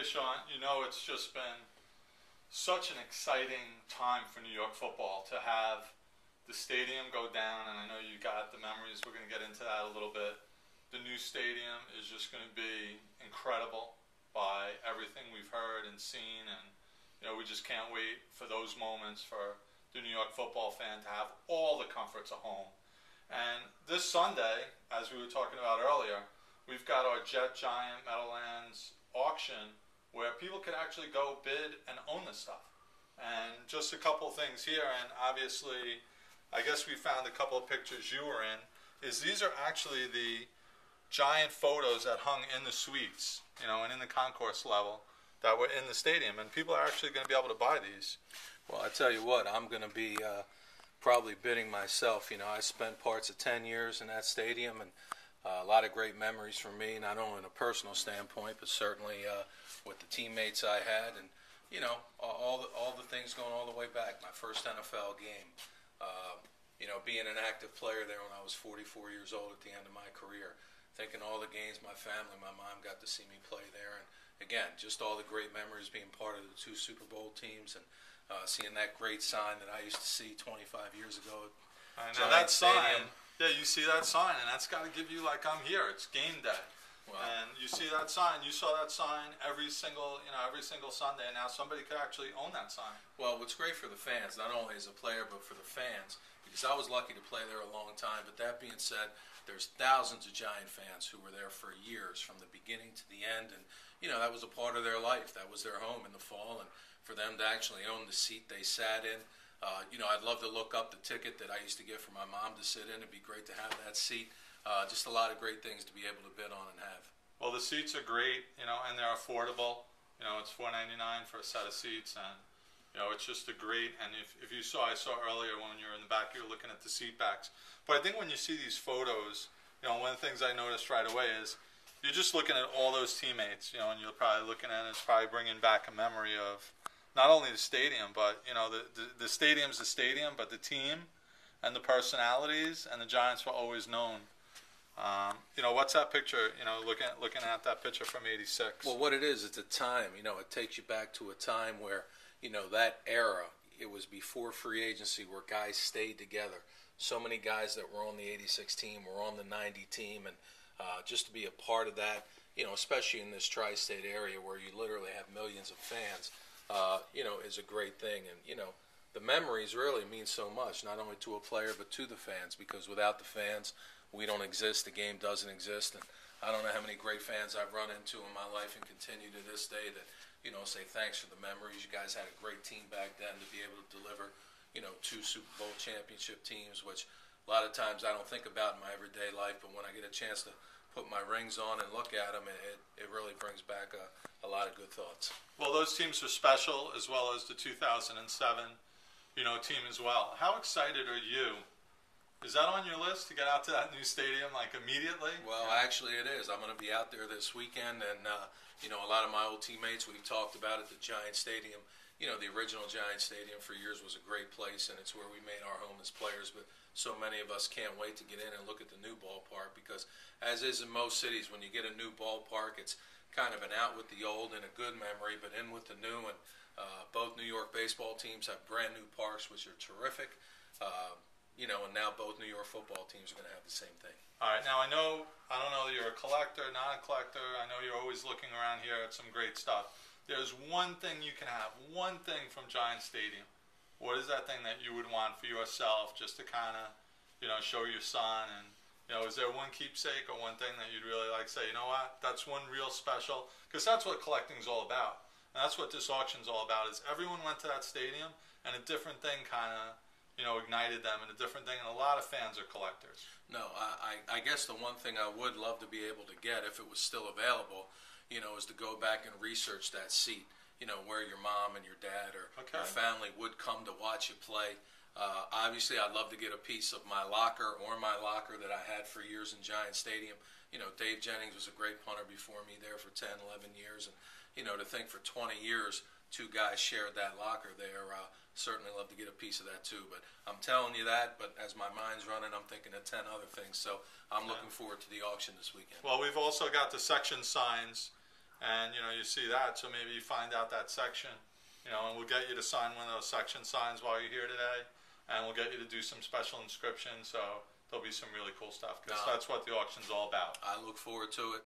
Hey Sean, you know it's just been such an exciting time for New York football to have the stadium go down, and I know you got the memories, we're going to get into that a little bit. The new stadium is just going to be incredible by everything we've heard and seen, and you know we just can't wait for those moments for the New York football fan to have all the comforts of home. And this Sunday, as we were talking about earlier, we've got our Jet Giant Meadowlands auction where people can actually go bid and own the stuff. And just a couple things here, and obviously I guess we found a couple of pictures you were in, is these are actually the giant photos that hung in the suites, you know, and in the concourse level that were in the stadium, and people are actually going to be able to buy these. Well, I tell you what, I'm going to be probably bidding myself. You know, I spent parts of 10 years in that stadium, and a lot of great memories for me, not only in a personal standpoint, but certainly with the teammates I had, and you know, all the things going all the way back. My first NFL game, you know, being an active player there when I was 44 years old at the end of my career, thinking all the games my family, my mom got to see me play there, and again, just all the great memories being part of the 2 Super Bowl teams, and seeing that great sign that I used to see 25 years ago. Now that sign, yeah, you see that sign, and that's got to give you like, I'm here. It's game day. Wow. And you see that sign. You saw that sign every single Sunday. And now somebody could actually own that sign. Well, what's great for the fans, not only as a player, but for the fans, because I was lucky to play there a long time. But that being said, there's thousands of Giant fans who were there for years, from the beginning to the end, and you know that was a part of their life. That was their home in the fall, and for them to actually own the seat they sat in. You know, I'd love to look up the ticket that I used to get for my mom to sit in. It'd be great to have that seat. Just a lot of great things to be able to bid on and have. Well, the seats are great, you know, and they're affordable. You know, it's $4.99 for a set of seats, and you know, it's just a great. And if you saw, I saw earlier when you were in the back, you were looking at the seat backs. But I think when you see these photos, you know, one of the things I noticed right away is you're just looking at all those teammates, you know, and you're probably looking at it, it's probably bringing back a memory of not only the stadium, but you know, the stadium's the stadium, but the team and the personalities, and the Giants were always known. You know, what's that picture? You know, looking at that picture from '86. Well, what it is, it's a time. You know, it takes you back to a time where, you know, that era. It was before free agency, where guys stayed together. So many guys that were on the '86 team were on the '90 team, and just to be a part of that, you know, especially in this tri-state area where you literally have millions of fans, you know, is a great thing. And you know, the memories really mean so much, not only to a player but to the fans, because without the fans, we don't exist. The game doesn't exist. And I don't know how many great fans I've run into in my life and continue to this day that, you know, say thanks for the memories. You guys had a great team back then to be able to deliver, you know, 2 Super Bowl championship teams, which a lot of times I don't think about in my everyday life, but when I get a chance to put my rings on and look at them, it really brings back a lot of good thoughts. Well, those teams are special, as well as the 2007, you know, team as well. How excited are you? Is that on your list to get out to that new stadium like immediately? Well, actually it is. I'm going to be out there this weekend, and you know, a lot of my old teammates, we've talked about at the Giant Stadium. You know, the original Giant Stadium for years was a great place, and it's where we made our home as players, but so many of us can't wait to get in and look at the new ballpark, because as is in most cities, when you get a new ballpark, it's kind of an out with the old and a good memory, but in with the new. And both New York baseball teams have brand new parks, which are terrific. You know, and now both New York football teams are going to have the same thing. All right. Now, I don't know that you're a collector, not a collector. I know you're always looking around here at some great stuff. There's one thing you can have, one thing from Giant Stadium. What is that thing that you would want for yourself, just to kind of, you know, show your son? And, you know, is there one keepsake or one thing that you'd really like to say, you know what, that's one real special? Because that's what collecting's all about. And that's what this auction's all about, is everyone went to that stadium and a different thing kind of, you know, ignited them in a different thing, and a lot of fans are collectors. No, I guess the one thing I would love to be able to get, if it was still available, you know, is to go back and research that seat, you know, where your mom and your dad or your family would come to watch you play. Obviously, I'd love to get a piece of my locker or my locker that I had for years in Giant Stadium. You know, Dave Jennings was a great punter before me there for 10, 11 years, and, you know, to think for 20 years 2 guys shared that locker there, certainly love to get a piece of that too. But I'm telling you that, but as my mind's running, I'm thinking of 10 other things. So I'm looking forward to the auction this weekend. Well, we've also got the section signs, and you see that. So maybe you find out that section, and we'll get you to sign one of those section signs while you're here today, and we'll get you to do some special inscriptions. So there'll be some really cool stuff because that's what the auction's all about. I look forward to it.